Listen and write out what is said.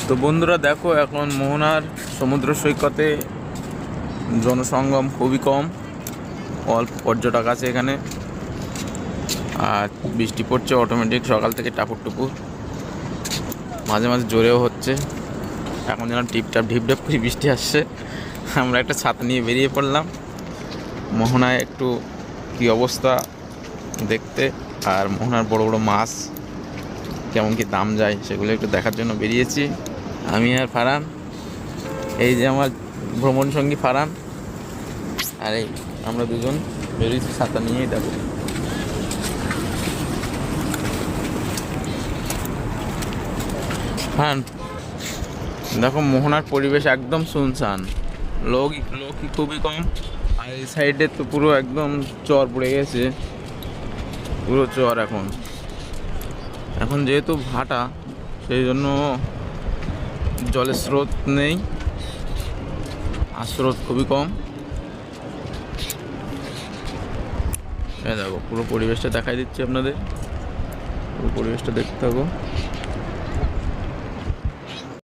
তো বন্ধুরা দেখো, এখন মোহনার সমুদ্র সৈকতে জনসঙ্গম খুবই কম, অল্প পর্যটক আছে এখানে। আর বৃষ্টি পড়ছে অটোমেটিক সকাল থেকে টাপুর টুপুর, মাঝে মাঝে জোরেও হচ্ছে। এখন যেন টিপটাপ ঢিপঢাপ করে বৃষ্টি আসছে। আমরা একটা ছাতা নিয়ে বেরিয়ে পড়লাম মোহনায় একটু কী অবস্থা দেখতে, আর মোহনার বড় বড় মাছ কেমন কি দাম যায় সেগুলো একটু দেখার জন্য বেরিয়েছি আমি আর ফারহান। এই যে আমার ভ্রমণ সঙ্গী ফারহান, আর এই আমরা দুজন বেরিয়েছি ছাতা নিয়েই। দেখো হ্যাঁ, দেখো মোহনার পরিবেশ একদম শুনশান, লোকই খুবই কম। আর এই সাইডে তো পুরো একদম চর পড়ে গেছে, পুরো চর। এখন যেহেতু ভাটা, সেই জন্য জলের স্রোত নেই, আর স্রোত খুবই কম। দেখো পুরো পরিবেশটা দেখাই দিচ্ছি আপনাদের, পুরো পরিবেশটা দেখতে থাকো।